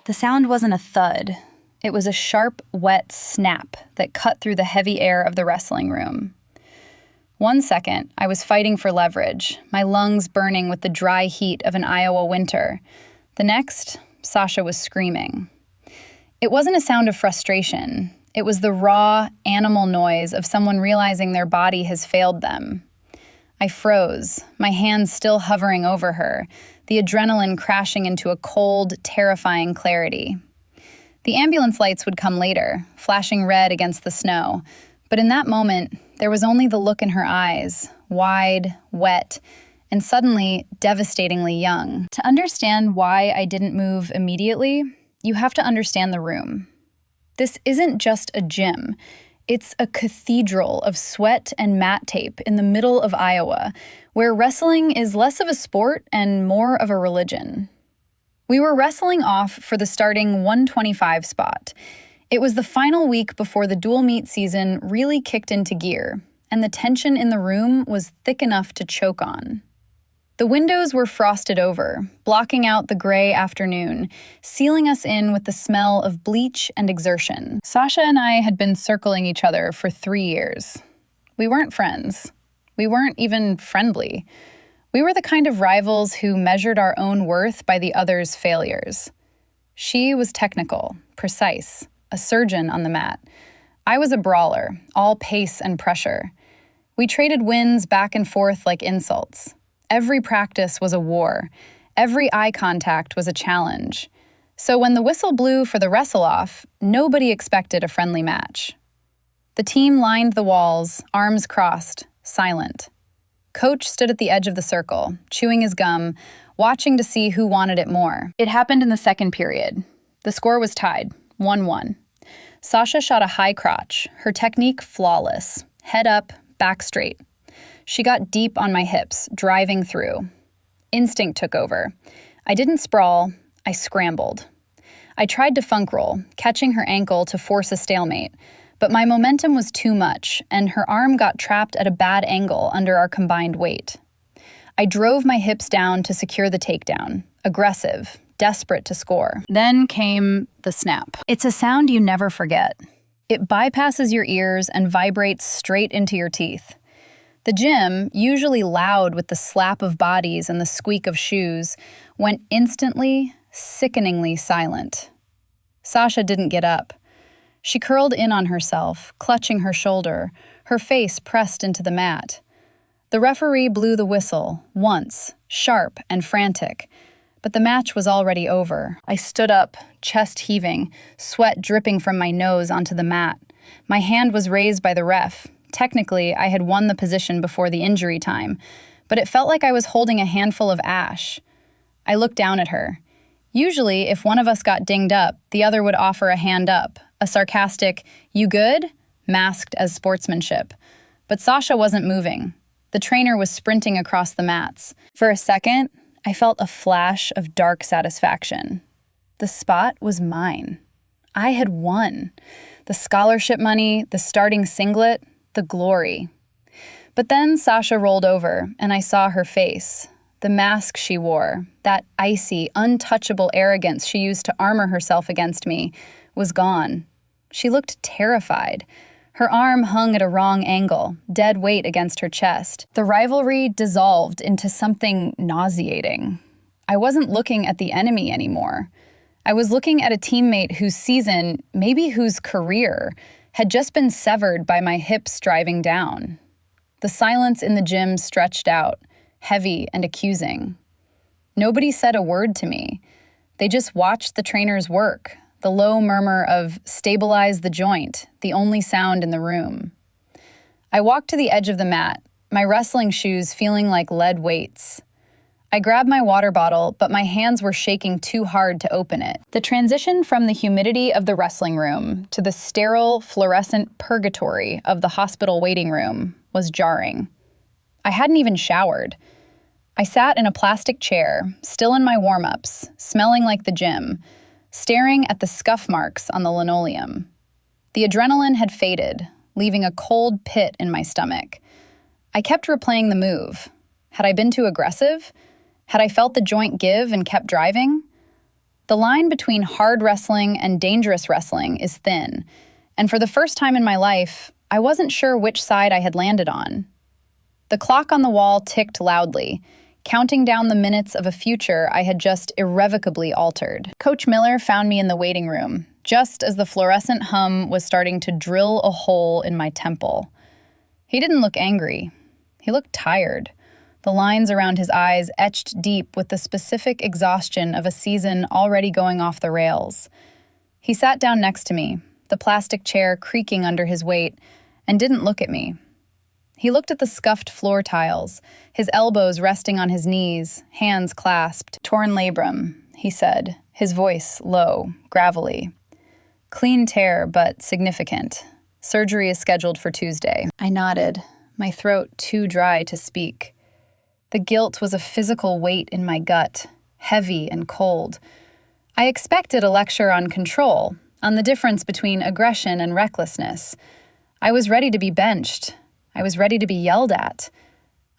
The sound wasn't a thud. It was a sharp, wet snap that cut through the heavy air of the wrestling room. 1 second, I was fighting for leverage, my lungs burning with the dry heat of an Iowa winter. The next, Sasha was screaming. It wasn't a sound of frustration. It was the raw, animal noise of someone realizing their body has failed them. I froze, my hands still hovering over her, the adrenaline crashing into a cold, terrifying clarity. The ambulance lights would come later, flashing red against the snow, but in that moment, there was only the look in her eyes, wide, wet, and suddenly devastatingly young. To understand why I didn't move immediately, you have to understand the room. This isn't just a gym. It's a cathedral of sweat and mat tape in the middle of Iowa, where wrestling is less of a sport and more of a religion. We were wrestling off for the starting 125 spot. It was the final week before the dual meet season really kicked into gear, and the tension in the room was thick enough to choke on. The windows were frosted over, blocking out the gray afternoon, sealing us in with the smell of bleach and exertion. Sasha and I had been circling each other for 3 years. We weren't friends. We weren't even friendly. We were the kind of rivals who measured our own worth by the other's failures. She was technical, precise, a surgeon on the mat. I was a brawler, all pace and pressure. We traded wins back and forth like insults. Every practice was a war. Every eye contact was a challenge. So when the whistle blew for the wrestle-off, nobody expected a friendly match. The team lined the walls, arms crossed, silent. Coach stood at the edge of the circle, chewing his gum, watching to see who wanted it more. It happened in the second period. The score was tied, 1-1. Sasha shot a high crotch, her technique flawless, head up, back straight. She got deep on my hips, driving through. Instinct took over. I didn't sprawl, I scrambled. I tried to funk roll, catching her ankle to force a stalemate, but my momentum was too much, and her arm got trapped at a bad angle under our combined weight. I drove my hips down to secure the takedown, aggressive, desperate to score. Then came the snap. It's a sound you never forget. It bypasses your ears and vibrates straight into your teeth. The gym, usually loud with the slap of bodies and the squeak of shoes, went instantly, sickeningly silent. Sasha didn't get up. She curled in on herself, clutching her shoulder, her face pressed into the mat. The referee blew the whistle, once, sharp and frantic, but the match was already over. I stood up, chest heaving, sweat dripping from my nose onto the mat. My hand was raised by the ref. Technically, I had won the position before the injury time, but it felt like I was holding a handful of ash. I looked down at her. Usually, if one of us got dinged up, the other would offer a hand up, a sarcastic, "You good?" masked as sportsmanship. But Sasha wasn't moving. The trainer was sprinting across the mats. For a second, I felt a flash of dark satisfaction. The spot was mine. I had won. The scholarship money, the starting singlet, the glory. But then Sasha rolled over, and I saw her face. The mask she wore, that icy, untouchable arrogance she used to armor herself against me, was gone. She looked terrified. Her arm hung at a wrong angle, dead weight against her chest. The rivalry dissolved into something nauseating. I wasn't looking at the enemy anymore. I was looking at a teammate whose season, maybe whose career, had just been severed by my hips driving down. The silence in the gym stretched out, heavy and accusing. Nobody said a word to me. They just watched the trainers work, the low murmur of "stabilize the joint," the only sound in the room. I walked to the edge of the mat, my wrestling shoes feeling like lead weights. I grabbed my water bottle, but my hands were shaking too hard to open it. The transition from the humidity of the wrestling room to the sterile, fluorescent purgatory of the hospital waiting room was jarring. I hadn't even showered. I sat in a plastic chair, still in my warm-ups, smelling like the gym, staring at the scuff marks on the linoleum. The adrenaline had faded, leaving a cold pit in my stomach. I kept replaying the move. Had I been too aggressive? Had I felt the joint give and kept driving? The line between hard wrestling and dangerous wrestling is thin, and for the first time in my life, I wasn't sure which side I had landed on. The clock on the wall ticked loudly, counting down the minutes of a future I had just irrevocably altered. Coach Miller found me in the waiting room, just as the fluorescent hum was starting to drill a hole in my temple. He didn't look angry. He looked tired, the lines around his eyes etched deep with the specific exhaustion of a season already going off the rails. He sat down next to me, the plastic chair creaking under his weight, and didn't look at me. He looked at the scuffed floor tiles, his elbows resting on his knees, hands clasped. "Torn labrum," he said, his voice low, gravelly. "Clean tear, but significant. Surgery is scheduled for Tuesday." I nodded, my throat too dry to speak. The guilt was a physical weight in my gut, heavy and cold. I expected a lecture on control, on the difference between aggression and recklessness. I was ready to be benched. I was ready to be yelled at.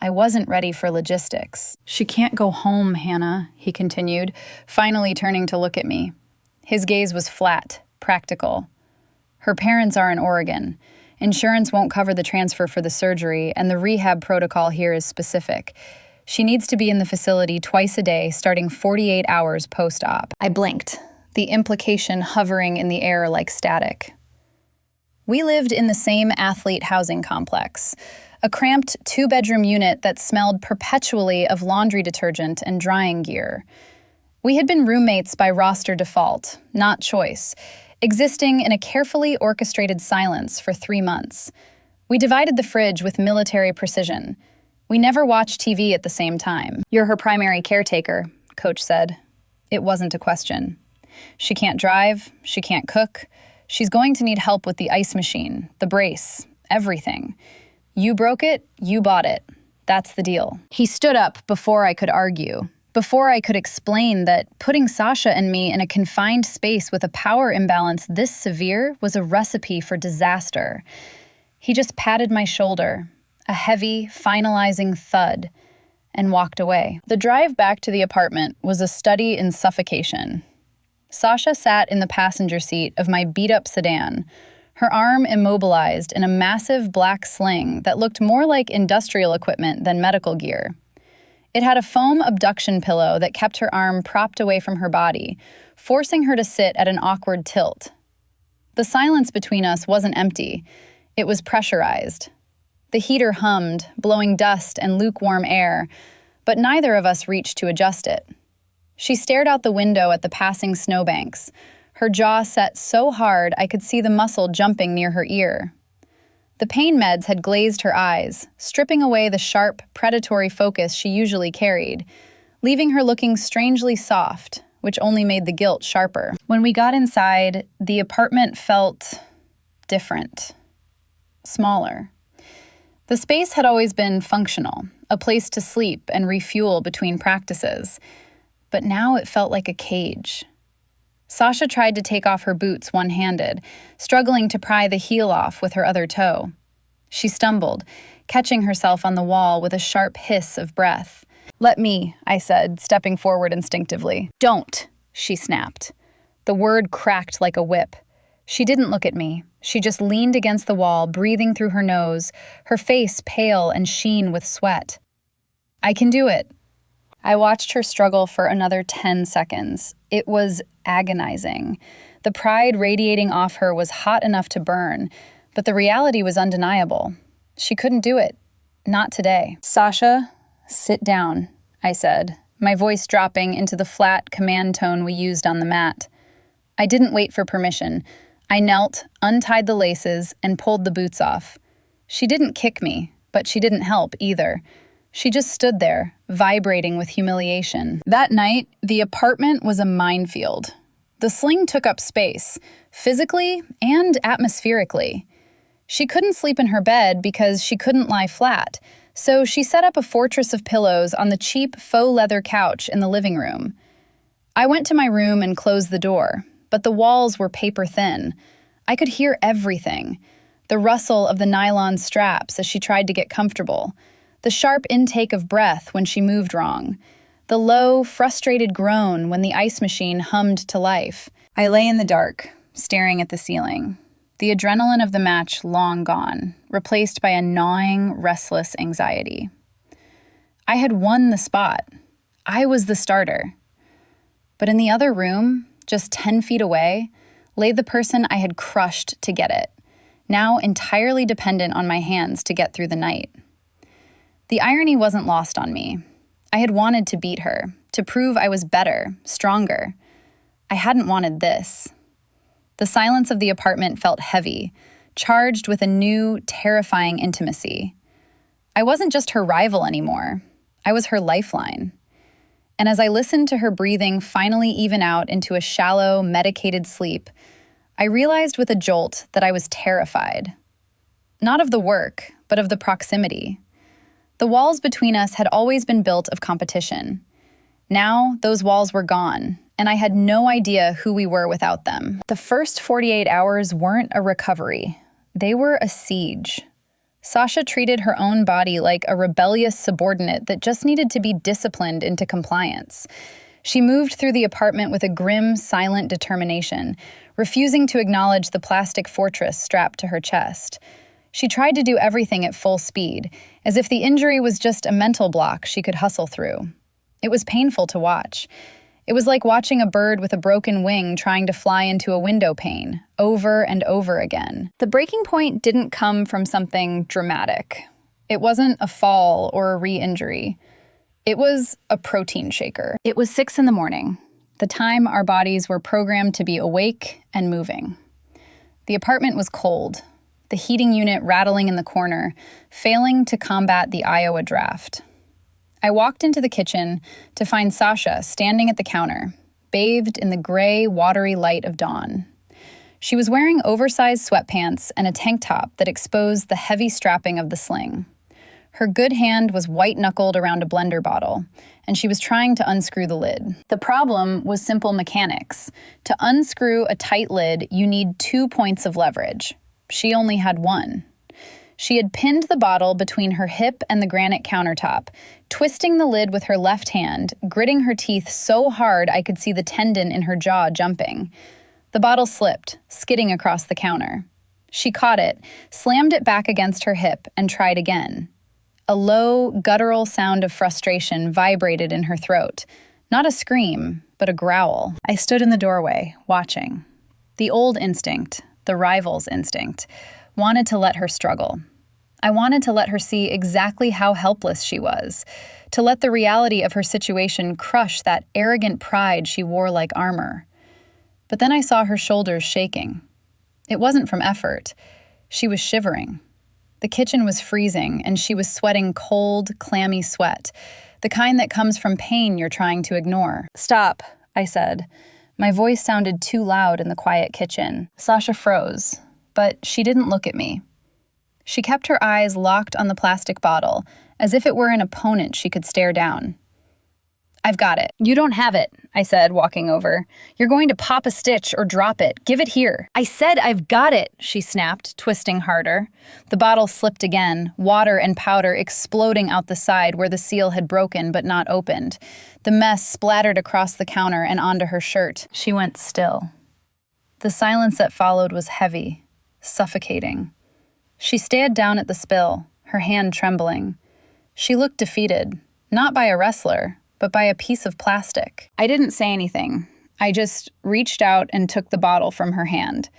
I wasn't ready for logistics. "She can't go home, Hannah," he continued, finally turning to look at me. His gaze was flat, practical. "Her parents are in Oregon. Insurance won't cover the transfer for the surgery, and the rehab protocol here is specific. She needs to be in the facility twice a day, starting 48 hours post-op." I blinked, the implication hovering in the air like static. We lived in the same athlete housing complex, a cramped 2-bedroom unit that smelled perpetually of laundry detergent and drying gear. We had been roommates by roster default, not choice, existing in a carefully orchestrated silence for 3 months. We divided the fridge with military precision. We never watched TV at the same time. "You're her primary caretaker," Coach said. It wasn't a question. "She can't drive, she can't cook. She's going to need help with the ice machine, the brace, everything. You broke it, you bought it. That's the deal." He stood up before I could argue, before I could explain that putting Sasha and me in a confined space with a power imbalance this severe was a recipe for disaster. He just patted my shoulder, a heavy, finalizing thud, and walked away. The drive back to the apartment was a study in suffocation. Sasha sat in the passenger seat of my beat-up sedan, her arm immobilized in a massive black sling that looked more like industrial equipment than medical gear. It had a foam abduction pillow that kept her arm propped away from her body, forcing her to sit at an awkward tilt. The silence between us wasn't empty. It was pressurized. The heater hummed, blowing dust and lukewarm air, but neither of us reached to adjust it. She stared out the window at the passing snowbanks, her jaw set so hard I could see the muscle jumping near her ear. The pain meds had glazed her eyes, stripping away the sharp, predatory focus she usually carried, leaving her looking strangely soft, which only made the guilt sharper. When we got inside, the apartment felt different, smaller. The space had always been functional, a place to sleep and refuel between practices, but now it felt like a cage. Sasha tried to take off her boots one-handed, struggling to pry the heel off with her other toe. She stumbled, catching herself on the wall with a sharp hiss of breath. "Let me," I said, stepping forward instinctively. "Don't," she snapped. The word cracked like a whip. She didn't look at me. She just leaned against the wall, breathing through her nose, her face pale and sheen with sweat. "I can do it." I watched her struggle for another 10 seconds. It was agonizing. The pride radiating off her was hot enough to burn, but the reality was undeniable. She couldn't do it. Not today. "Sasha, sit down," I said, my voice dropping into the flat command tone we used on the mat. I didn't wait for permission. I knelt, untied the laces, and pulled the boots off. She didn't kick me, but she didn't help either. She just stood there, vibrating with humiliation. That night, the apartment was a minefield. The sling took up space, physically and atmospherically. She couldn't sleep in her bed because she couldn't lie flat, so she set up a fortress of pillows on the cheap faux leather couch in the living room. I went to my room and closed the door, but the walls were paper thin. I could hear everything. The rustle of the nylon straps as she tried to get comfortable. The sharp intake of breath when she moved wrong. The low, frustrated groan when the ice machine hummed to life. I lay in the dark, staring at the ceiling. The adrenaline of the match long gone, replaced by a gnawing, restless anxiety. I had won the spot. I was the starter. But in the other room, just 10 feet away, lay the person I had crushed to get it, now entirely dependent on my hands to get through the night. The irony wasn't lost on me. I had wanted to beat her, to prove I was better, stronger. I hadn't wanted this. The silence of the apartment felt heavy, charged with a new, terrifying intimacy. I wasn't just her rival anymore. I was her lifeline. And as I listened to her breathing finally even out into a shallow, medicated sleep, I realized with a jolt that I was terrified. Not of the work, but of the proximity. The walls between us had always been built of competition. Now, those walls were gone, and I had no idea who we were without them. The first 48 hours weren't a recovery. They were a siege. Sasha treated her own body like a rebellious subordinate that just needed to be disciplined into compliance. She moved through the apartment with a grim, silent determination, refusing to acknowledge the plastic fortress strapped to her chest. She tried to do everything at full speed, as if the injury was just a mental block she could hustle through. It was painful to watch. It was like watching a bird with a broken wing trying to fly into a window pane, over and over again. The breaking point didn't come from something dramatic. It wasn't a fall or a re-injury. It was a protein shaker. It was 6 a.m, the time our bodies were programmed to be awake and moving. The apartment was cold, the heating unit rattling in the corner, failing to combat the Iowa draft. I walked into the kitchen to find Sasha standing at the counter, bathed in the gray, watery light of dawn. She was wearing oversized sweatpants and a tank top that exposed the heavy strapping of the sling. Her good hand was white-knuckled around a blender bottle, and she was trying to unscrew the lid. The problem was simple mechanics. To unscrew a tight lid, you need 2 points of leverage. She only had 1. She had pinned the bottle between her hip and the granite countertop, twisting the lid with her left hand, gritting her teeth so hard I could see the tendon in her jaw jumping. The bottle slipped, skidding across the counter. She caught it, slammed it back against her hip, and tried again. A low, guttural sound of frustration vibrated in her throat. Not a scream, but a growl. I stood in the doorway, watching. The old instinct, the rival's instinct, wanted to let her struggle. I wanted to let her see exactly how helpless she was, to let the reality of her situation crush that arrogant pride she wore like armor. But then I saw her shoulders shaking. It wasn't from effort. She was shivering. The kitchen was freezing, and she was sweating cold, clammy sweat, the kind that comes from pain you're trying to ignore. "Stop," I said. My voice sounded too loud in the quiet kitchen. Sasha froze, but she didn't look at me. She kept her eyes locked on the plastic bottle, as if it were an opponent she could stare down. "I've got it." "You don't have it," I said, walking over. "You're going to pop a stitch or drop it. Give it here." "I said I've got it," she snapped, twisting harder. The bottle slipped again, water and powder exploding out the side where the seal had broken but not opened. The mess splattered across the counter and onto her shirt. She went still. The silence that followed was heavy, suffocating. She stared down at the spill, her hand trembling. She looked defeated, not by a wrestler, but by a piece of plastic. I didn't say anything. I just reached out and took the bottle from her hand.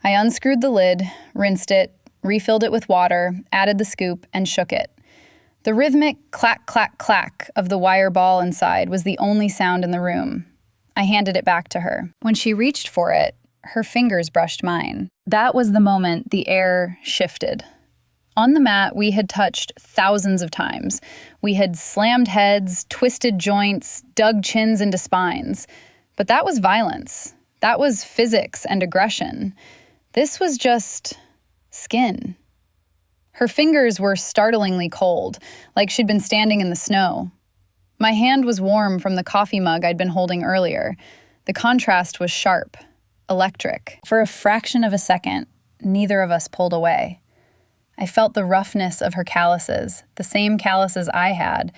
I unscrewed the lid, rinsed it, refilled it with water, added the scoop, and shook it. The rhythmic clack, clack, clack of the wire ball inside was the only sound in the room. I handed it back to her. When she reached for it, her fingers brushed mine. That was the moment the air shifted. On the mat, we had touched thousands of times. We had slammed heads, twisted joints, dug chins into spines. But that was violence. That was physics and aggression. This was just skin. Her fingers were startlingly cold, like she'd been standing in the snow. My hand was warm from the coffee mug I'd been holding earlier. The contrast was sharp, electric. For a fraction of a second, neither of us pulled away. I felt the roughness of her calluses, the same calluses I had,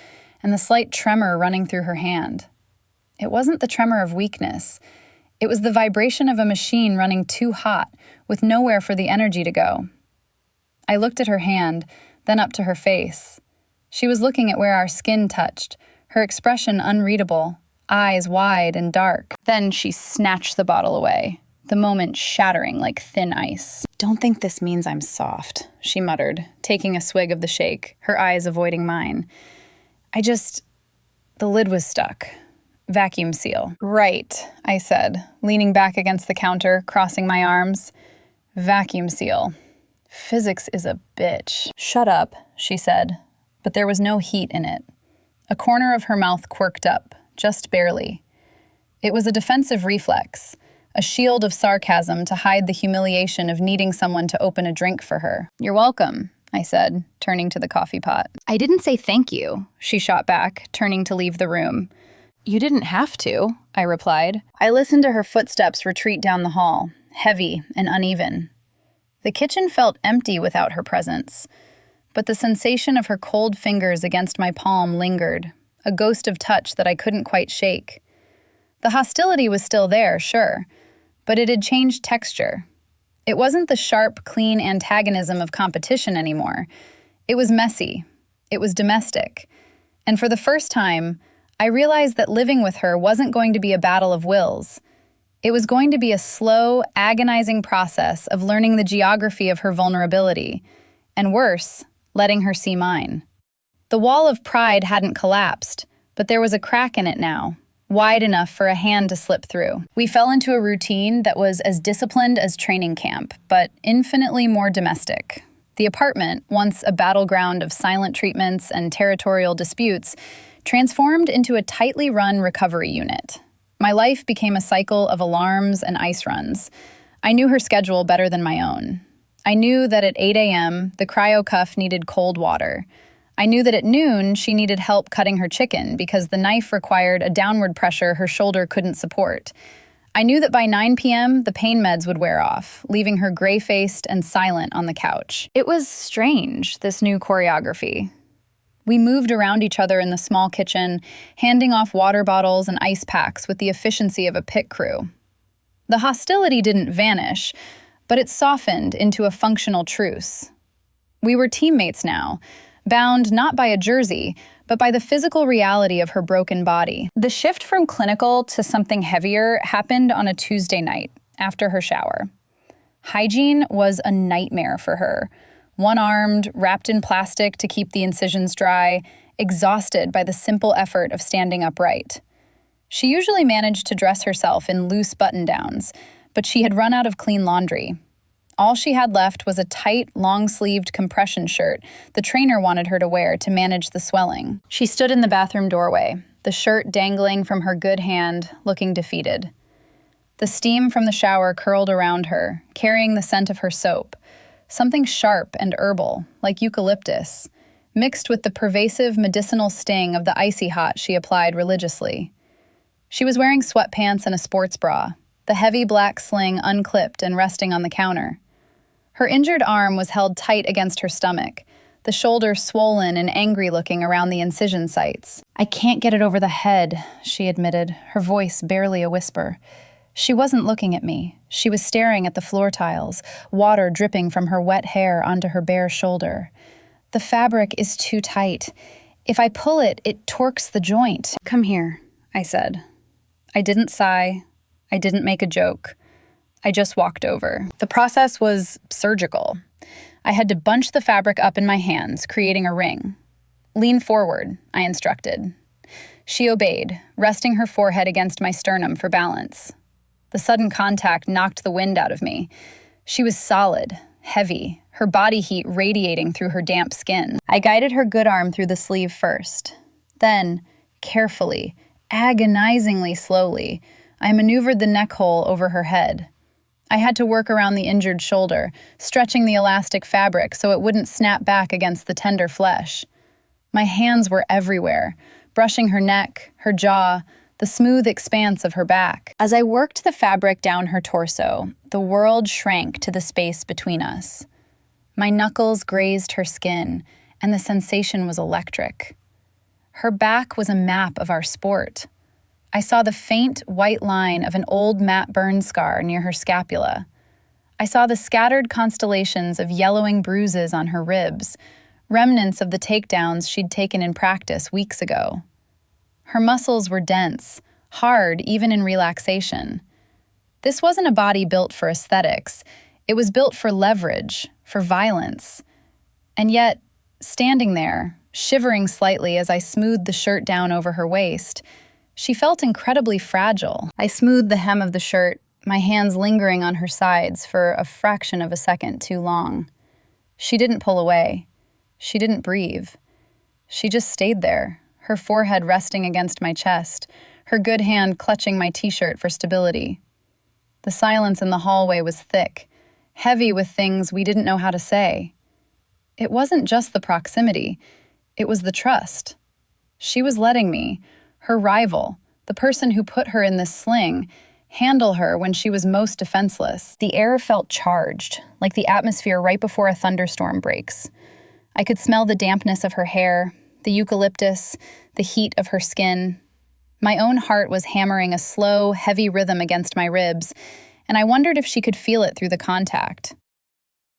and the slight tremor running through her hand. It wasn't the tremor of weakness. It was the vibration of a machine running too hot, with nowhere for the energy to go. I looked at her hand, then up to her face. She was looking at where our skin touched, her expression unreadable, eyes wide and dark. Then she snatched the bottle away, the moment shattering like thin ice. "Don't think this means I'm soft," she muttered, taking a swig of the shake, her eyes avoiding mine. The lid was stuck. Vacuum seal. "Right," I said, leaning back against the counter, crossing my arms. Vacuum seal. Physics is a bitch. "Shut up," she said, but there was no heat in it. A corner of her mouth quirked up, just barely. It was a defensive reflex, a shield of sarcasm to hide the humiliation of needing someone to open a drink for her. "You're welcome," I said, turning to the coffee pot. "I didn't say thank you," she shot back, turning to leave the room. "You didn't have to," I replied. I listened to her footsteps retreat down the hall, heavy and uneven. The kitchen felt empty without her presence, but the sensation of her cold fingers against my palm lingered, a ghost of touch that I couldn't quite shake. The hostility was still there, sure, but it had changed texture. It wasn't the sharp, clean antagonism of competition anymore. It was messy. It was domestic. And for the first time, I realized that living with her wasn't going to be a battle of wills. It was going to be a slow, agonizing process of learning the geography of her vulnerability, and worse, letting her see mine. The wall of pride hadn't collapsed, but there was a crack in it now, wide enough for a hand to slip through. We fell into a routine that was as disciplined as training camp, but infinitely more domestic. The apartment, once a battleground of silent treatments and territorial disputes, transformed into a tightly run recovery unit. My life became a cycle of alarms and ice runs. I knew her schedule better than my own. I knew that at 8 a.m., the cryo cuff needed cold water. I knew that at noon, she needed help cutting her chicken because the knife required a downward pressure her shoulder couldn't support. I knew that by 9 p.m., the pain meds would wear off, leaving her gray-faced and silent on the couch. It was strange, this new choreography. We moved around each other in the small kitchen, handing off water bottles and ice packs with the efficiency of a pit crew. The hostility didn't vanish, but it softened into a functional truce. We were teammates now, bound not by a jersey, but by the physical reality of her broken body. The shift from clinical to something heavier happened on a Tuesday night, after her shower. Hygiene was a nightmare for her. One-armed, wrapped in plastic to keep the incisions dry, exhausted by the simple effort of standing upright. She usually managed to dress herself in loose button-downs, but she had run out of clean laundry. All she had left was a tight, long-sleeved compression shirt the trainer wanted her to wear to manage the swelling. She stood in the bathroom doorway, the shirt dangling from her good hand, looking defeated. The steam from the shower curled around her, carrying the scent of her soap, something sharp and herbal, like eucalyptus, mixed with the pervasive medicinal sting of the icy hot she applied religiously. She was wearing sweatpants and a sports bra, the heavy black sling unclipped and resting on the counter. Her injured arm was held tight against her stomach, the shoulder swollen and angry-looking around the incision sites. "I can't get it over the head," she admitted, her voice barely a whisper. She wasn't looking at me. She was staring at the floor tiles, water dripping from her wet hair onto her bare shoulder. "The fabric is too tight. If I pull it, it torques the joint." "Come here," I said. I didn't sigh. I didn't make a joke. I just walked over. The process was surgical. I had to bunch the fabric up in my hands, creating a ring. "Lean forward," I instructed. She obeyed, resting her forehead against my sternum for balance. The sudden contact knocked the wind out of me. She was solid, heavy, her body heat radiating through her damp skin. I guided her good arm through the sleeve first. Then, carefully, agonizingly slowly, I maneuvered the neck hole over her head. I had to work around the injured shoulder, stretching the elastic fabric so it wouldn't snap back against the tender flesh. My hands were everywhere, brushing her neck, her jaw, the smooth expanse of her back. As I worked the fabric down her torso, the world shrank to the space between us. My knuckles grazed her skin, and the sensation was electric. Her back was a map of our sport. I saw the faint white line of an old Matt burn scar near her scapula. I saw the scattered constellations of yellowing bruises on her ribs, remnants of the takedowns she'd taken in practice weeks ago. Her muscles were dense, hard even in relaxation. This wasn't a body built for aesthetics. It was built for leverage, for violence. And yet, standing there, shivering slightly as I smoothed the shirt down over her waist, she felt incredibly fragile. I smoothed the hem of the shirt, my hands lingering on her sides for a fraction of a second too long. She didn't pull away. She didn't breathe. She just stayed there, her forehead resting against my chest, her good hand clutching my t-shirt for stability. The silence in the hallway was thick, heavy with things we didn't know how to say. It wasn't just the proximity, it was the trust. She was letting me, her rival, the person who put her in this sling, handle her when she was most defenseless. The air felt charged, like the atmosphere right before a thunderstorm breaks. I could smell the dampness of her hair, the eucalyptus, the heat of her skin. My own heart was hammering a slow, heavy rhythm against my ribs, and I wondered if she could feel it through the contact.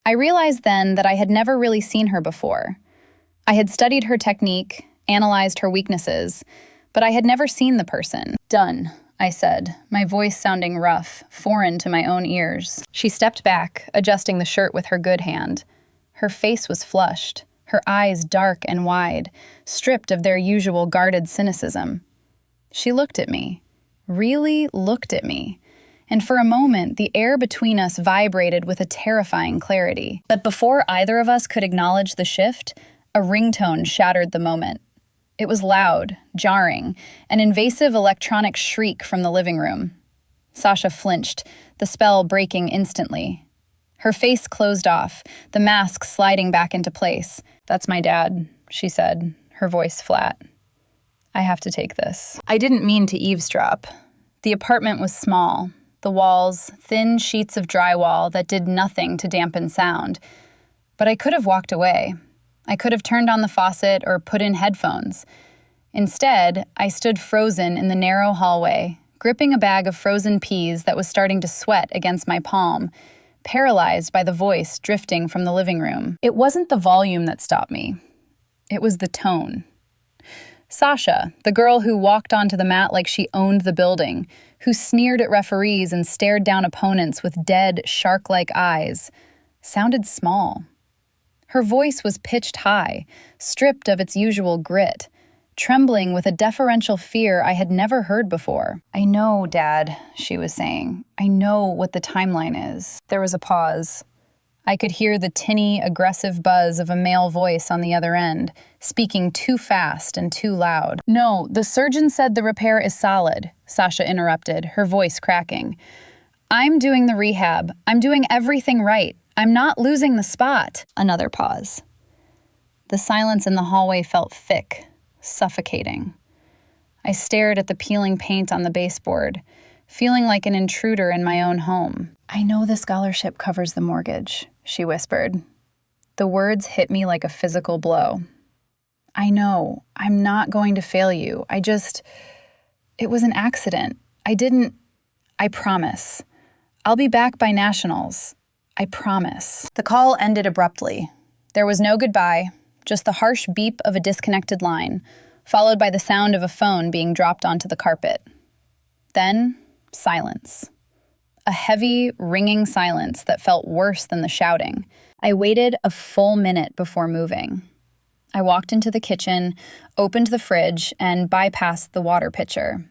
I realized then that I had never really seen her before. I had studied her technique, analyzed her weaknesses, but I had never seen the person. "Done," I said, my voice sounding rough, foreign to my own ears. She stepped back, adjusting the shirt with her good hand. Her face was flushed, her eyes dark and wide, stripped of their usual guarded cynicism. She looked at me, really looked at me, and for a moment the air between us vibrated with a terrifying clarity. But before either of us could acknowledge the shift, a ringtone shattered the moment. It was loud, jarring, an invasive electronic shriek from the living room. Sasha flinched, the spell breaking instantly. Her face closed off, the mask sliding back into place. "That's my dad," she said, her voice flat. "I have to take this." I didn't mean to eavesdrop. The apartment was small, the walls thin sheets of drywall that did nothing to dampen sound. But I could have walked away. I could have turned on the faucet or put in headphones. Instead, I stood frozen in the narrow hallway, gripping a bag of frozen peas that was starting to sweat against my palm, paralyzed by the voice drifting from the living room. It wasn't the volume that stopped me. It was the tone. Sasha, the girl who walked onto the mat like she owned the building, who sneered at referees and stared down opponents with dead, shark-like eyes, sounded small. Her voice was pitched high, stripped of its usual grit, trembling with a deferential fear I had never heard before. "I know, Dad," she was saying. "I know what the timeline is." There was a pause. I could hear the tinny, aggressive buzz of a male voice on the other end, speaking too fast and too loud. "No, the surgeon said the repair is solid," Sasha interrupted, her voice cracking. "I'm doing the rehab. I'm doing everything right. I'm not losing the spot." Another pause. The silence in the hallway felt thick, suffocating. I stared at the peeling paint on the baseboard, feeling like an intruder in my own home. "I know the scholarship covers the mortgage," she whispered. The words hit me like a physical blow. "I know. I'm not going to fail you. It was an accident. I promise. I'll be back by nationals. I promise." The call ended abruptly. There was no goodbye, just the harsh beep of a disconnected line, followed by the sound of a phone being dropped onto the carpet. Then, silence. A heavy, ringing silence that felt worse than the shouting. I waited a full minute before moving. I walked into the kitchen, opened the fridge, and bypassed the water pitcher.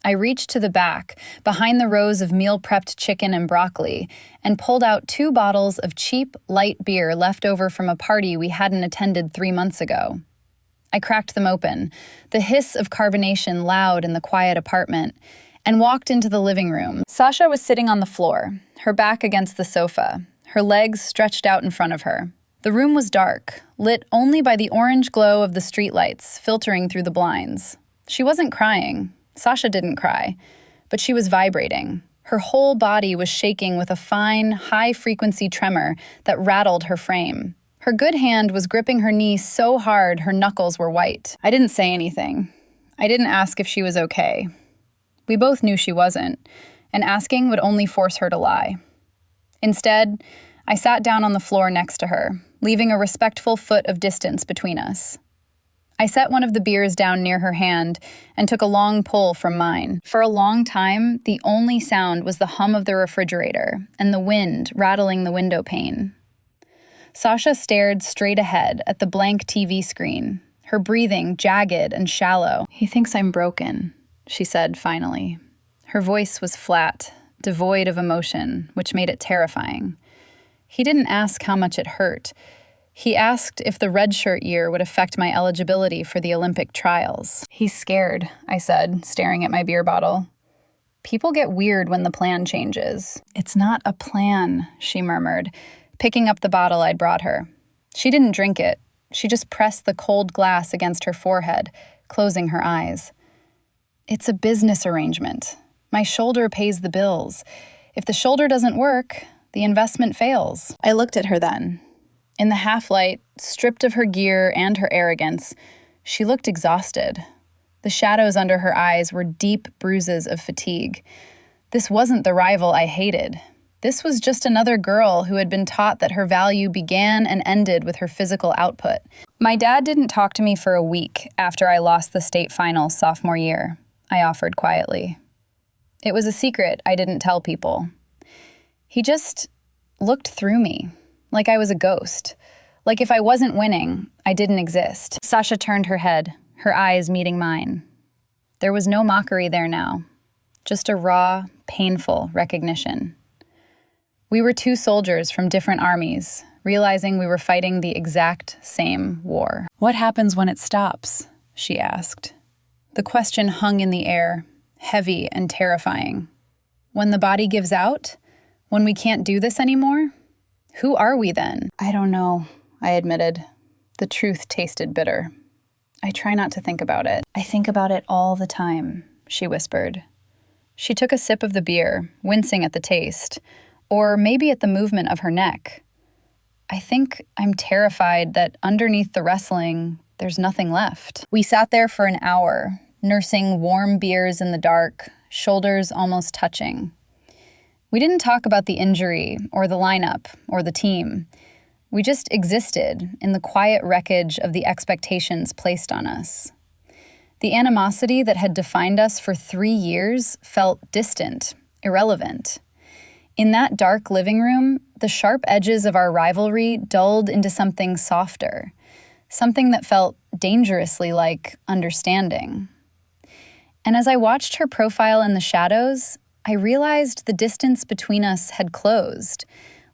I reached to the back, behind the rows of meal-prepped chicken and broccoli, and pulled out 2 bottles of cheap, light beer left over from a party we hadn't attended 3 months ago. I cracked them open, the hiss of carbonation loud in the quiet apartment, and walked into the living room. Sasha was sitting on the floor, her back against the sofa, her legs stretched out in front of her. The room was dark, lit only by the orange glow of the streetlights filtering through the blinds. She wasn't crying. Sasha didn't cry, but she was vibrating. Her whole body was shaking with a fine, high-frequency tremor that rattled her frame. Her good hand was gripping her knee so hard her knuckles were white. I didn't say anything. I didn't ask if she was okay. We both knew she wasn't, and asking would only force her to lie. Instead, I sat down on the floor next to her, leaving a respectful foot of distance between us. I set one of the beers down near her hand and took a long pull from mine. For a long time, the only sound was the hum of the refrigerator and the wind rattling the window pane. Sasha stared straight ahead at the blank TV screen, her breathing jagged and shallow. "He thinks I'm broken," she said finally. Her voice was flat, devoid of emotion, which made it terrifying. He didn't ask how much it hurt. He asked if the redshirt year would affect my eligibility for the Olympic trials. "He's scared," I said, staring at my beer bottle. "People get weird when the plan changes." "It's not a plan," she murmured, picking up the bottle I'd brought her. She didn't drink it. She just pressed the cold glass against her forehead, closing her eyes. "It's a business arrangement. My shoulder pays the bills. If the shoulder doesn't work, the investment fails." I looked at her then. In the half-light, stripped of her gear and her arrogance, she looked exhausted. The shadows under her eyes were deep bruises of fatigue. This wasn't the rival I hated. This was just another girl who had been taught that her value began and ended with her physical output. "My dad didn't talk to me for a week after I lost the state finals sophomore year," I offered quietly. It was a secret I didn't tell people. He just looked through me, like I was a ghost. Like if I wasn't winning, I didn't exist. Sasha turned her head, her eyes meeting mine. There was no mockery there now, just a raw, painful recognition. We were two soldiers from different armies, realizing we were fighting the exact same war. "What happens when it stops?" she asked. The question hung in the air, heavy and terrifying. When the body gives out? When we can't do this anymore? Who are we then? "I don't know," I admitted. The truth tasted bitter. "I try not to think about it." "I think about it all the time," she whispered. She took a sip of the beer, wincing at the taste, or maybe at the movement of her neck. "I think I'm terrified that underneath the wrestling, there's nothing left." We sat there for an hour, nursing warm beers in the dark, shoulders almost touching. We didn't talk about the injury or the lineup or the team. We just existed in the quiet wreckage of the expectations placed on us. The animosity that had defined us for 3 years felt distant, irrelevant. In that dark living room, the sharp edges of our rivalry dulled into something softer, something that felt dangerously like understanding. And as I watched her profile in the shadows, I realized the distance between us had closed,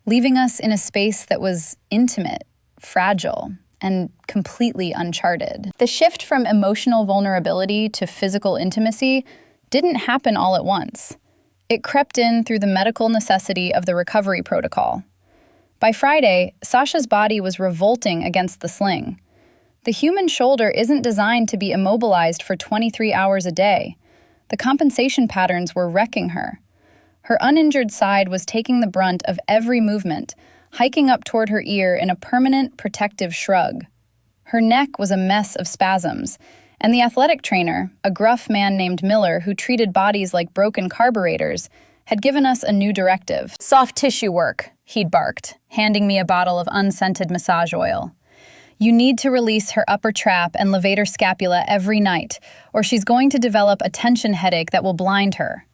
leaving us in a space that was intimate, fragile, and completely uncharted. The shift from emotional vulnerability to physical intimacy didn't happen all at once. It crept in through the medical necessity of the recovery protocol. By Friday, Sasha's body was revolting against the sling. The human shoulder isn't designed to be immobilized for 23 hours a day. The compensation patterns were wrecking her. Her uninjured side was taking the brunt of every movement, hiking up toward her ear in a permanent protective shrug. Her neck was a mess of spasms, and the athletic trainer, a gruff man named Miller who treated bodies like broken carburetors, had given us a new directive. "Soft tissue work," he'd barked, handing me a bottle of unscented massage oil. "You need to release her upper trap and levator scapula every night, or she's going to develop a tension headache that will blind her.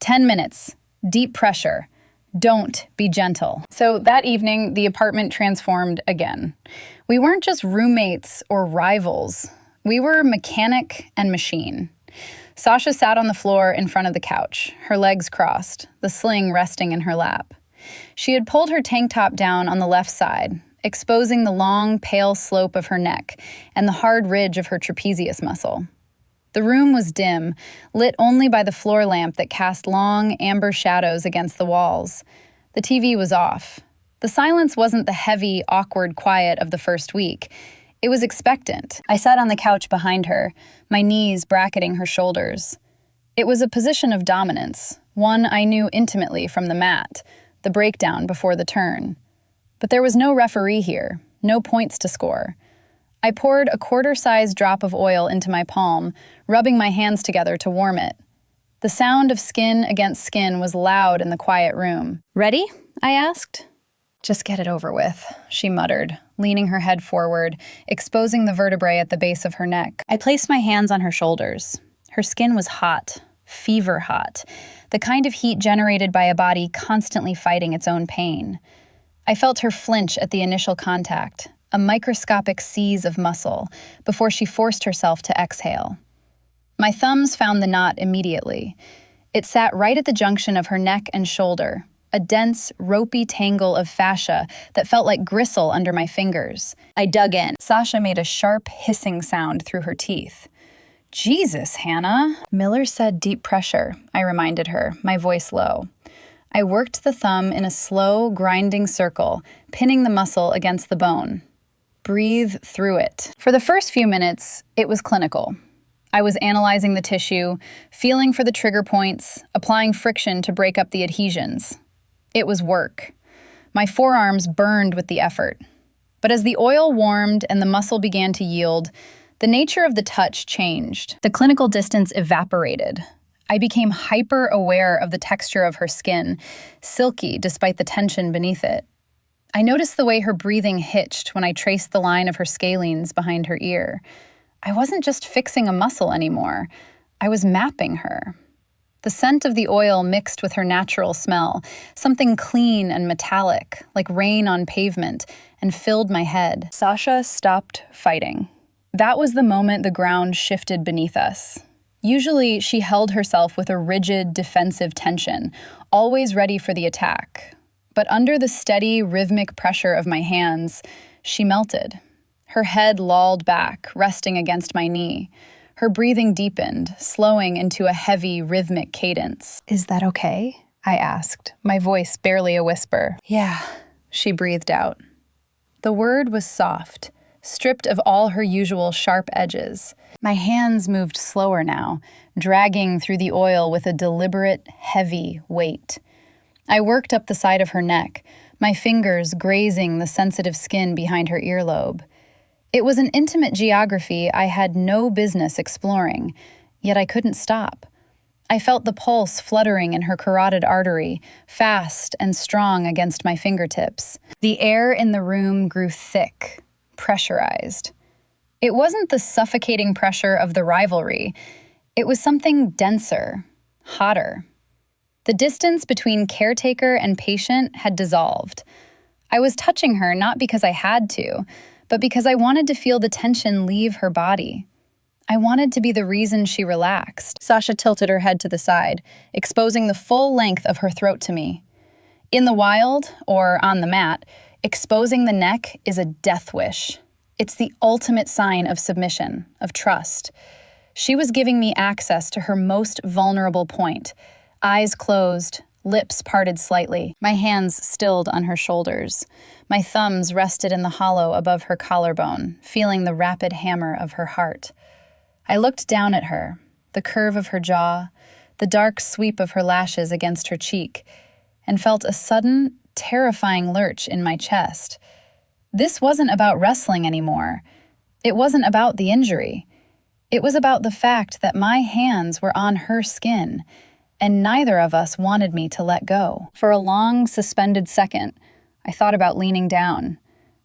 10 minutes. Deep pressure. Don't be gentle." So that evening, the apartment transformed again. We weren't just roommates or rivals. We were mechanic and machine. Sasha sat on the floor in front of the couch, her legs crossed, the sling resting in her lap. She had pulled her tank top down on the left side, exposing the long, pale slope of her neck and the hard ridge of her trapezius muscle. The room was dim, lit only by the floor lamp that cast long, amber shadows against the walls. The TV was off. The silence wasn't the heavy, awkward quiet of the first week. It was expectant. I sat on the couch behind her, my knees bracketing her shoulders. It was a position of dominance, one I knew intimately from the mat, the breakdown before the turn. But there was no referee here, no points to score. I poured a quarter-sized drop of oil into my palm, rubbing my hands together to warm it. The sound of skin against skin was loud in the quiet room. "Ready?" I asked. "Just get it over with," she muttered, leaning her head forward, exposing the vertebrae at the base of her neck. I placed my hands on her shoulders. Her skin was hot, fever hot, the kind of heat generated by a body constantly fighting its own pain. I felt her flinch at the initial contact, a microscopic seize of muscle, before she forced herself to exhale. My thumbs found the knot immediately. It sat right at the junction of her neck and shoulder, a dense, ropey tangle of fascia that felt like gristle under my fingers. I dug in. Sasha made a sharp, hissing sound through her teeth. "Jesus, Hannah." "Miller said deep pressure," I reminded her, my voice low. I worked the thumb in a slow, grinding circle, pinning the muscle against the bone. Breathe through it. For the first few minutes, it was clinical. I was analyzing the tissue, feeling for the trigger points, applying friction to break up the adhesions. It was work. My forearms burned with the effort. But as the oil warmed and the muscle began to yield, the nature of the touch changed. The clinical distance evaporated. I became hyper-aware of the texture of her skin, silky despite the tension beneath it. I noticed the way her breathing hitched when I traced the line of her scalenes behind her ear. I wasn't just fixing a muscle anymore. I was mapping her. The scent of the oil mixed with her natural smell, something clean and metallic, like rain on pavement, and filled my head. Sasha stopped fighting. That was the moment the ground shifted beneath us. Usually, she held herself with a rigid, defensive tension, always ready for the attack. But under the steady, rhythmic pressure of my hands, she melted. Her head lolled back, resting against my knee. Her breathing deepened, slowing into a heavy, rhythmic cadence. "Is that okay?" I asked, my voice barely a whisper. "Yeah," she breathed out. The word was soft, stripped of all her usual sharp edges. My hands moved slower now, dragging through the oil with a deliberate, heavy weight. I worked up the side of her neck, my fingers grazing the sensitive skin behind her earlobe. It was an intimate geography I had no business exploring, yet I couldn't stop. I felt the pulse fluttering in her carotid artery, fast and strong against my fingertips. The air in the room grew thick, pressurized. It wasn't the suffocating pressure of the rivalry. It was something denser, hotter. The distance between caretaker and patient had dissolved. I was touching her not because I had to, but because I wanted to feel the tension leave her body. I wanted to be the reason she relaxed. Sasha tilted her head to the side, exposing the full length of her throat to me. In the wild, or on the mat, exposing the neck is a death wish. It's the ultimate sign of submission, of trust. She was giving me access to her most vulnerable point. Eyes closed, lips parted slightly, my hands stilled on her shoulders. My thumbs rested in the hollow above her collarbone, feeling the rapid hammer of her heart. I looked down at her, the curve of her jaw, the dark sweep of her lashes against her cheek, and felt a sudden, terrifying lurch in my chest. This wasn't about wrestling anymore. It wasn't about the injury. It was about the fact that my hands were on her skin, and neither of us wanted me to let go. For a long, suspended second, I thought about leaning down.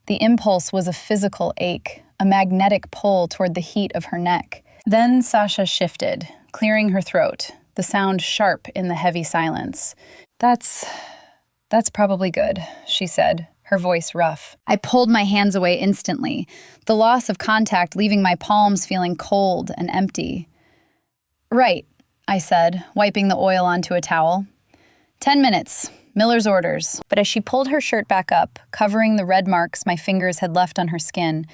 The impulse was a physical ache, a magnetic pull toward the heat of her neck. Then Sasha shifted, clearing her throat, the sound sharp in the heavy silence. That's probably good," she said, her voice rough. I pulled my hands away instantly, the loss of contact leaving my palms feeling cold and empty. "Right," I said, wiping the oil onto a towel. 10 minutes, Miller's orders." But as she pulled her shirt back up, covering the red marks my fingers had left on her skin,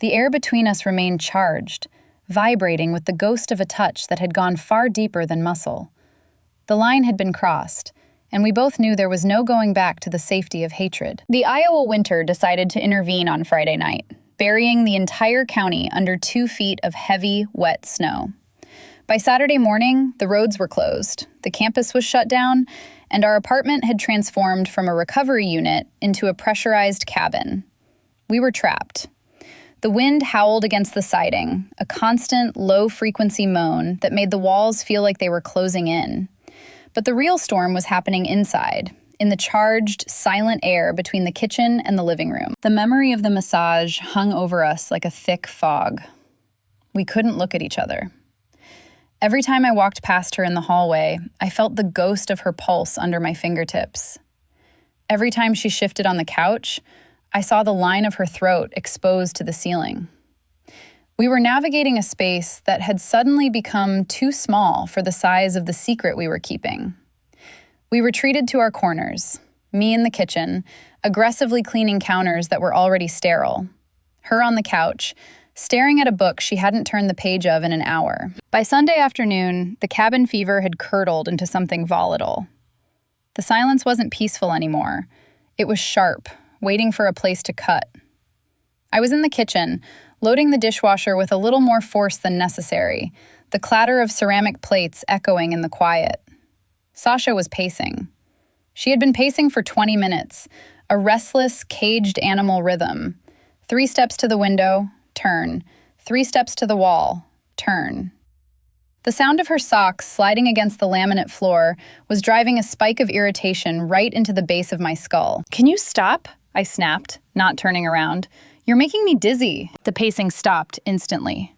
the air between us remained charged, vibrating with the ghost of a touch that had gone far deeper than muscle. The line had been crossed, and we both knew there was no going back to the safety of hatred. The Iowa winter decided to intervene on Friday night, burying the entire county under 2 feet of heavy, wet snow. By Saturday morning, the roads were closed, the campus was shut down, and our apartment had transformed from a recovery unit into a pressurized cabin. We were trapped. The wind howled against the siding, a constant, low-frequency moan that made the walls feel like they were closing in. But the real storm was happening inside, in the charged, silent air between the kitchen and the living room. The memory of the massage hung over us like a thick fog. We couldn't look at each other. Every time I walked past her in the hallway, I felt the ghost of her pulse under my fingertips. Every time she shifted on the couch, I saw the line of her throat exposed to the ceiling. We were navigating a space that had suddenly become too small for the size of the secret we were keeping. We retreated to our corners, me in the kitchen, aggressively cleaning counters that were already sterile. Her on the couch, staring at a book she hadn't turned the page of in an hour. By Sunday afternoon, the cabin fever had curdled into something volatile. The silence wasn't peaceful anymore. It was sharp, waiting for a place to cut. I was in the kitchen, loading the dishwasher with a little more force than necessary, the clatter of ceramic plates echoing in the quiet. Sasha was pacing. She had been pacing for 20 minutes, a restless, caged animal rhythm. 3 steps to the window, turn. 3 steps to the wall, turn. The sound of her socks sliding against the laminate floor was driving a spike of irritation right into the base of my skull. "Can you stop?" I snapped, not turning around. "You're making me dizzy." The pacing stopped instantly.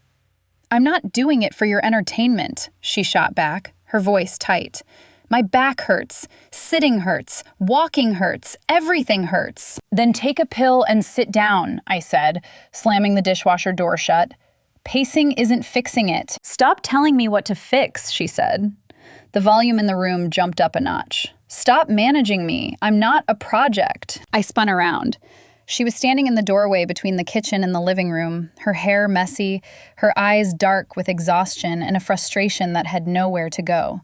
"I'm not doing it for your entertainment," she shot back, her voice tight. "My back hurts, sitting hurts, walking hurts, everything hurts." "Then take a pill and sit down," I said, slamming the dishwasher door shut. "Pacing isn't fixing it." "Stop telling me what to fix," she said. The volume in the room jumped up a notch. "Stop managing me. I'm not a project." I spun around. She was standing in the doorway between the kitchen and the living room, her hair messy, her eyes dark with exhaustion and a frustration that had nowhere to go.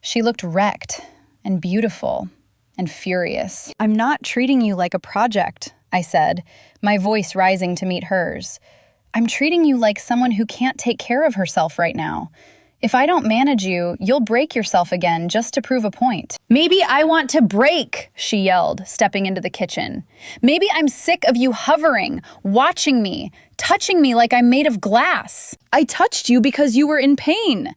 She looked wrecked and beautiful and furious. "I'm not treating you like a project," I said, my voice rising to meet hers. "I'm treating you like someone who can't take care of herself right now. If I don't manage you, you'll break yourself again just to prove a point." "Maybe I want to break," she yelled, stepping into the kitchen. "Maybe I'm sick of you hovering, watching me, touching me like I'm made of glass." "I touched you because you were in pain."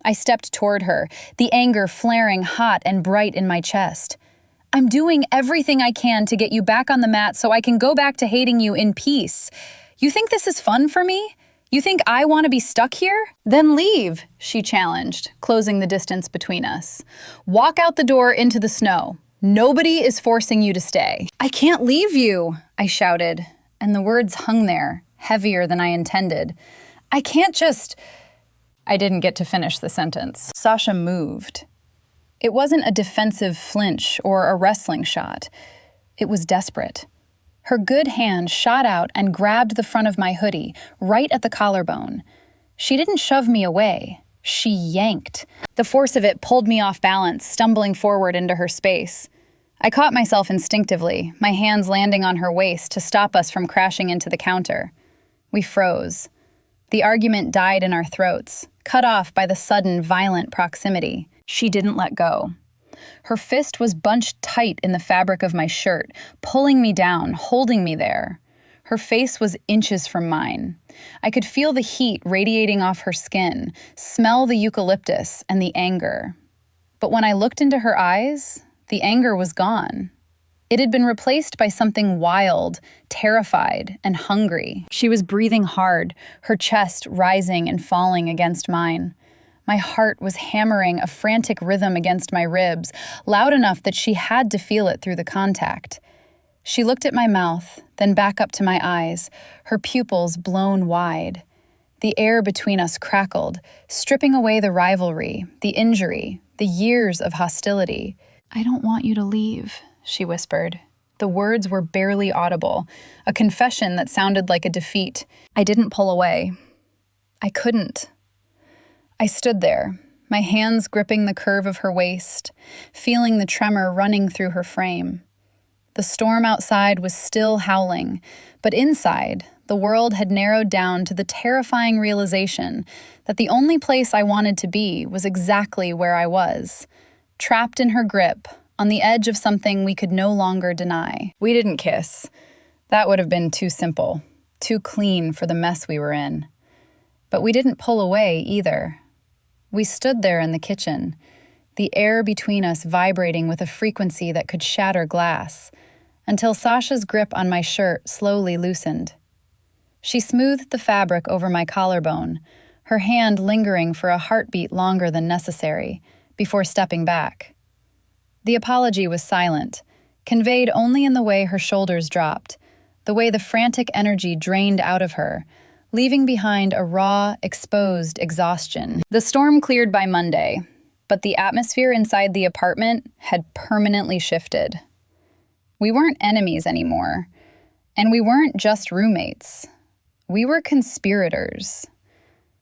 I stepped toward her, the anger flaring hot and bright in my chest. "I'm doing everything I can to get you back on the mat so I can go back to hating you in peace. You think this is fun for me? You think I want to be stuck here? Then leave," she challenged, closing the distance between us. "Walk out the door into the snow. Nobody is forcing you to stay." "I can't leave you," I shouted, and the words hung there, heavier than I intended. "I can't just—" I didn't get to finish the sentence. Sasha moved. It wasn't a defensive flinch or a wrestling shot. It was desperate. Her good hand shot out and grabbed the front of my hoodie, right at the collarbone. She didn't shove me away. She yanked. The force of it pulled me off balance, stumbling forward into her space. I caught myself instinctively, my hands landing on her waist to stop us from crashing into the counter. We froze. The argument died in our throats, cut off by the sudden, violent proximity. She didn't let go. Her fist was bunched tight in the fabric of my shirt, pulling me down, holding me there. Her face was inches from mine. I could feel the heat radiating off her skin, smell the eucalyptus and the anger. But when I looked into her eyes, the anger was gone. It had been replaced by something wild, terrified, and hungry. She was breathing hard, her chest rising and falling against mine. My heart was hammering a frantic rhythm against my ribs, loud enough that she had to feel it through the contact. She looked at my mouth, then back up to my eyes, her pupils blown wide. The air between us crackled, stripping away the rivalry, the injury, the years of hostility. "I don't want you to leave," she whispered. The words were barely audible, a confession that sounded like a defeat. I didn't pull away. I couldn't. I stood there, my hands gripping the curve of her waist, feeling the tremor running through her frame. The storm outside was still howling, but inside, the world had narrowed down to the terrifying realization that the only place I wanted to be was exactly where I was, trapped in her grip, on the edge of something we could no longer deny. We didn't kiss. That would have been too simple, too clean for the mess we were in. But we didn't pull away either. We stood there in the kitchen, the air between us vibrating with a frequency that could shatter glass, until Sasha's grip on my shirt slowly loosened. She smoothed the fabric over my collarbone, her hand lingering for a heartbeat longer than necessary, before stepping back. The apology was silent, conveyed only in the way her shoulders dropped, the way the frantic energy drained out of her, leaving behind a raw, exposed exhaustion. The storm cleared by Monday, but the atmosphere inside the apartment had permanently shifted. We weren't enemies anymore, and we weren't just roommates. We were conspirators.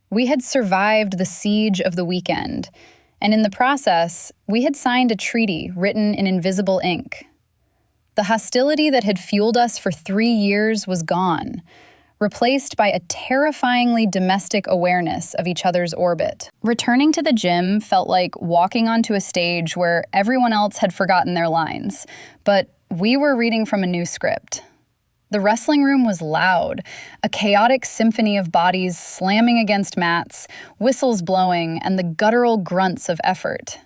We had survived the siege of the weekend, and in the process, we had signed a treaty written in invisible ink. The hostility that had fueled us for 3 years was gone, replaced by a terrifyingly domestic awareness of each other's orbit. Returning to the gym felt like walking onto a stage where everyone else had forgotten their lines, but we were reading from a new script. The wrestling room was loud, a chaotic symphony of bodies slamming against mats, whistles blowing, and the guttural grunts of effort.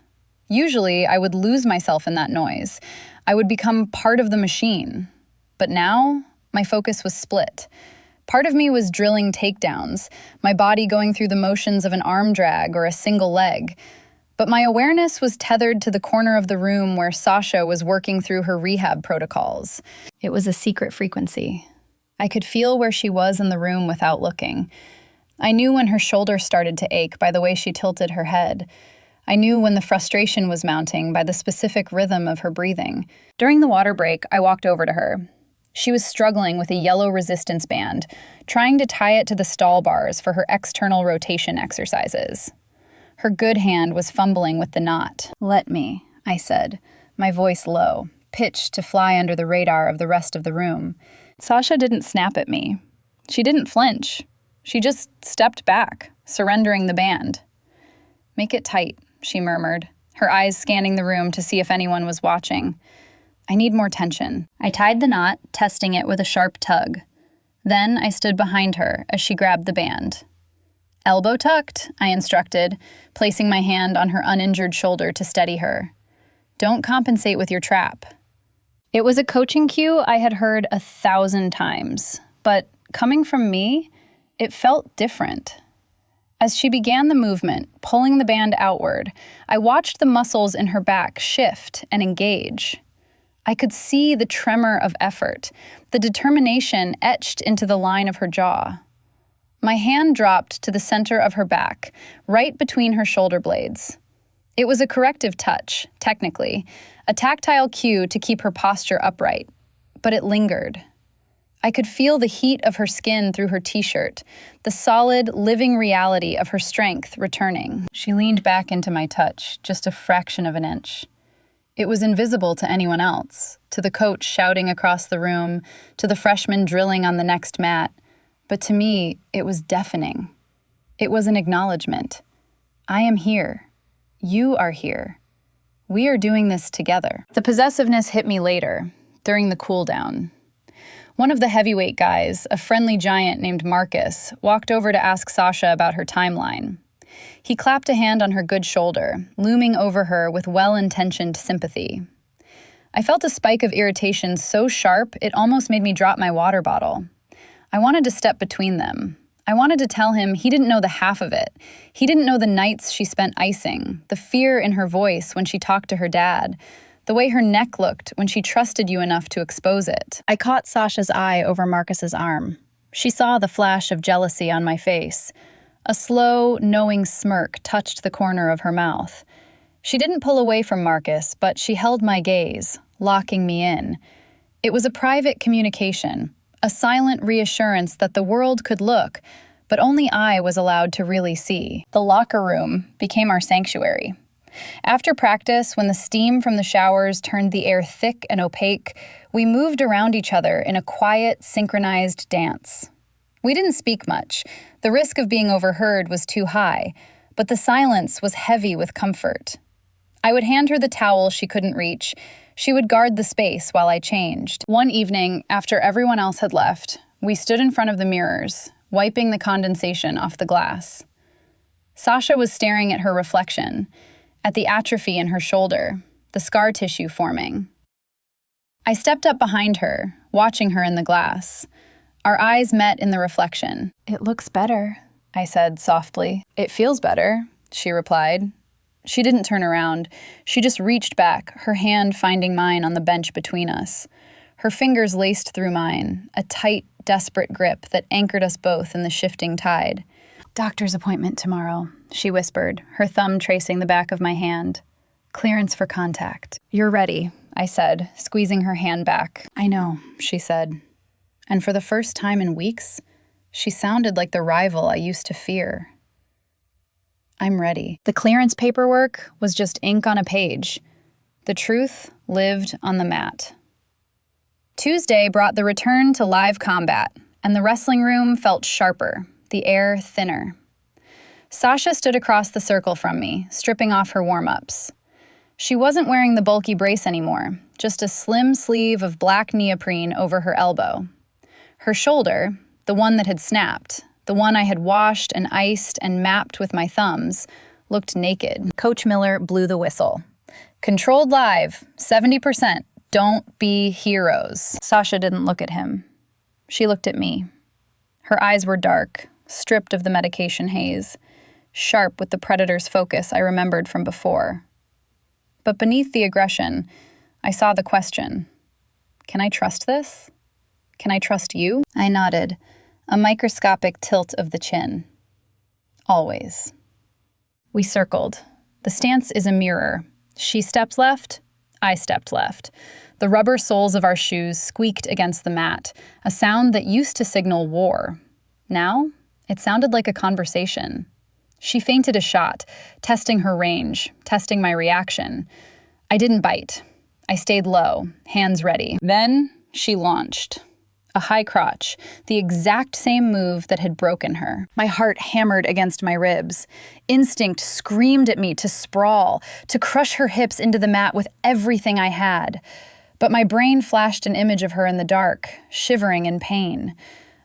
Usually, I would lose myself in that noise. I would become part of the machine. But now, my focus was split. Part of me was drilling takedowns, my body going through the motions of an arm drag or a single leg. But my awareness was tethered to the corner of the room where Sasha was working through her rehab protocols. It was a secret frequency. I could feel where she was in the room without looking. I knew when her shoulder started to ache by the way she tilted her head. I knew when the frustration was mounting by the specific rhythm of her breathing. During the water break, I walked over to her. She was struggling with a yellow resistance band, trying to tie it to the stall bars for her external rotation exercises. Her good hand was fumbling with the knot. "Let me," I said, my voice low, pitched to fly under the radar of the rest of the room. Sasha didn't snap at me. She didn't flinch. She just stepped back, surrendering the band. "Make it tight," she murmured, her eyes scanning the room to see if anyone was watching. "I need more tension." I tied the knot, testing it with a sharp tug. Then I stood behind her as she grabbed the band. "Elbow tucked," I instructed, placing my hand on her uninjured shoulder to steady her. "Don't compensate with your trap." It was a coaching cue I had heard 1,000 times, but coming from me, it felt different. As she began the movement, pulling the band outward, I watched the muscles in her back shift and engage. I could see the tremor of effort, the determination etched into the line of her jaw. My hand dropped to the center of her back, right between her shoulder blades. It was a corrective touch, technically, a tactile cue to keep her posture upright, but it lingered. I could feel the heat of her skin through her t-shirt, the solid, living reality of her strength returning. She leaned back into my touch, just a fraction of an inch. It was invisible to anyone else, to the coach shouting across the room, to the freshman drilling on the next mat, but to me, it was deafening. It was an acknowledgement. I am here. You are here. We are doing this together. The possessiveness hit me later, during the cool down. One of the heavyweight guys, a friendly giant named Marcus, walked over to ask Sasha about her timeline. He clapped a hand on her good shoulder, looming over her with well-intentioned sympathy. I felt a spike of irritation so sharp it almost made me drop my water bottle. I wanted to step between them. I wanted to tell him he didn't know the half of it. He didn't know the nights she spent icing, the fear in her voice when she talked to her dad, the way her neck looked when she trusted you enough to expose it. I caught Sasha's eye over Marcus's arm. She saw the flash of jealousy on my face. A slow, knowing smirk touched the corner of her mouth. She didn't pull away from Marcus, but she held my gaze, locking me in. It was a private communication, a silent reassurance that the world could look, but only I was allowed to really see. The locker room became our sanctuary. After practice, when the steam from the showers turned the air thick and opaque, we moved around each other in a quiet, synchronized dance. We didn't speak much. The risk of being overheard was too high, but the silence was heavy with comfort. I would hand her the towel she couldn't reach. She would guard the space while I changed. One evening, after everyone else had left, we stood in front of the mirrors, wiping the condensation off the glass. Sasha was staring at her reflection, at the atrophy in her shoulder, the scar tissue forming. I stepped up behind her, watching her in the glass. Our eyes met in the reflection. "It looks better," I said softly. "It feels better," she replied. She didn't turn around. She just reached back, her hand finding mine on the bench between us. Her fingers laced through mine, a tight, desperate grip that anchored us both in the shifting tide. "Doctor's appointment tomorrow," she whispered, her thumb tracing the back of my hand. "Clearance for contact." "You're ready," I said, squeezing her hand back. "I know," she said. And for the first time in weeks, she sounded like the rival I used to fear. "I'm ready." The clearance paperwork was just ink on a page. The truth lived on the mat. Tuesday brought the return to live combat, and the wrestling room felt sharper, the air thinner. Sasha stood across the circle from me, stripping off her warm-ups. She wasn't wearing the bulky brace anymore, just a slim sleeve of black neoprene over her elbow. Her shoulder, the one that had snapped, the one I had washed and iced and mapped with my thumbs, looked naked. Coach Miller blew the whistle. "Controlled live, 70%. Don't be heroes." Sasha didn't look at him. She looked at me. Her eyes were dark, stripped of the medication haze, sharp with the predator's focus I remembered from before. But beneath the aggression, I saw the question. Can I trust this? Can I trust you? I nodded, a microscopic tilt of the chin. Always. We circled. The stance is a mirror. She stepped left, I stepped left. The rubber soles of our shoes squeaked against the mat, a sound that used to signal war. Now, it sounded like a conversation. She feinted a shot, testing her range, testing my reaction. I didn't bite. I stayed low, hands ready. Then she launched. A high crotch, the exact same move that had broken her. My heart hammered against my ribs. Instinct screamed at me to sprawl, to crush her hips into the mat with everything I had. But my brain flashed an image of her in the dark, shivering in pain.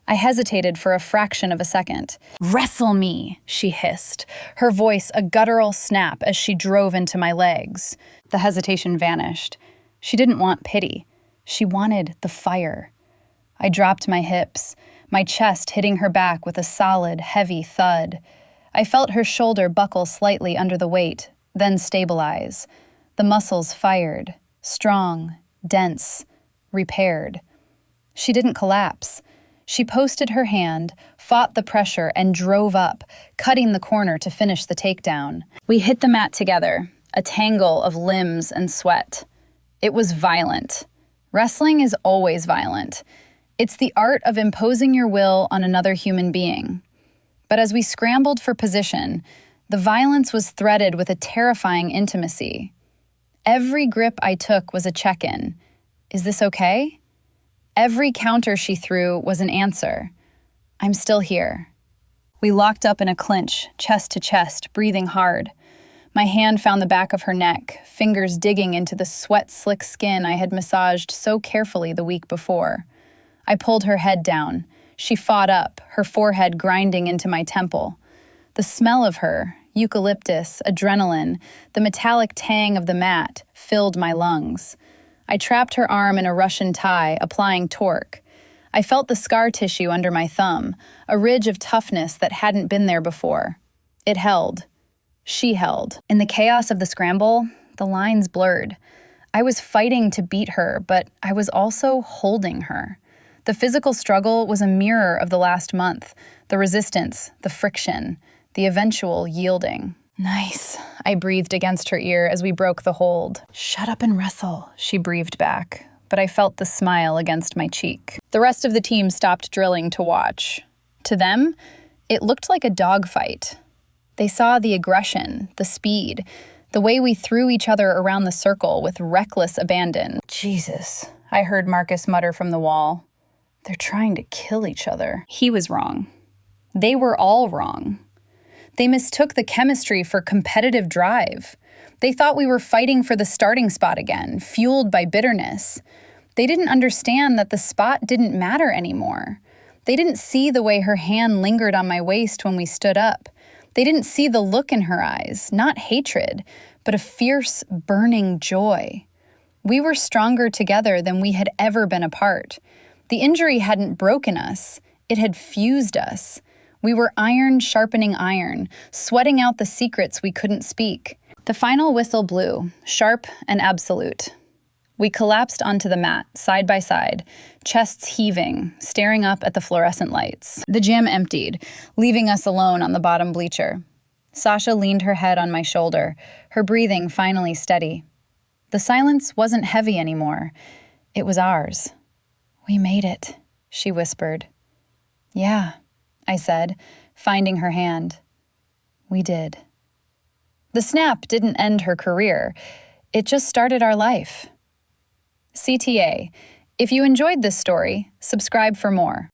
I hesitated for a fraction of a second. "Wrestle me," she hissed, her voice a guttural snap as she drove into my legs. The hesitation vanished. She didn't want pity. She wanted the fire. I dropped my hips, my chest hitting her back with a solid, heavy thud. I felt her shoulder buckle slightly under the weight, then stabilize. The muscles fired, strong, dense, repaired. She didn't collapse. She posted her hand, fought the pressure, and drove up, cutting the corner to finish the takedown. We hit the mat together, a tangle of limbs and sweat. It was violent. Wrestling is always violent. It's the art of imposing your will on another human being. But as we scrambled for position, the violence was threaded with a terrifying intimacy. Every grip I took was a check-in. Is this okay? Every counter she threw was an answer. I'm still here. We locked up in a clinch, chest to chest, breathing hard. My hand found the back of her neck, fingers digging into the sweat-slick skin I had massaged so carefully the week before. I pulled her head down. She fought up, her forehead grinding into my temple. The smell of her, eucalyptus, adrenaline, the metallic tang of the mat, filled my lungs. I trapped her arm in a Russian tie, applying torque. I felt the scar tissue under my thumb, a ridge of toughness that hadn't been there before. It held. She held. In the chaos of the scramble, the lines blurred. I was fighting to beat her, but I was also holding her. The physical struggle was a mirror of the last month, the resistance, the friction, the eventual yielding. "Nice," I breathed against her ear as we broke the hold. "Shut up and wrestle," she breathed back, but I felt the smile against my cheek. The rest of the team stopped drilling to watch. To them, it looked like a dogfight. They saw the aggression, the speed, the way we threw each other around the circle with reckless abandon. "Jesus," I heard Marcus mutter from the wall. "They're trying to kill each other." He was wrong. They were all wrong. They mistook the chemistry for competitive drive. They thought we were fighting for the starting spot again, fueled by bitterness. They didn't understand that the spot didn't matter anymore. They didn't see the way her hand lingered on my waist when we stood up. They didn't see the look in her eyes, not hatred, but a fierce, burning joy. We were stronger together than we had ever been apart. The injury hadn't broken us, it had fused us. We were iron sharpening iron, sweating out the secrets we couldn't speak. The final whistle blew, sharp and absolute. We collapsed onto the mat, side by side, chests heaving, staring up at the fluorescent lights. The gym emptied, leaving us alone on the bottom bleacher. Sasha leaned her head on my shoulder, her breathing finally steady. The silence wasn't heavy anymore. It was ours. "We made it," she whispered. "Yeah," I said, finding her hand. "We did." The snap didn't end her career. It just started our life. CTA. If you enjoyed this story, subscribe for more.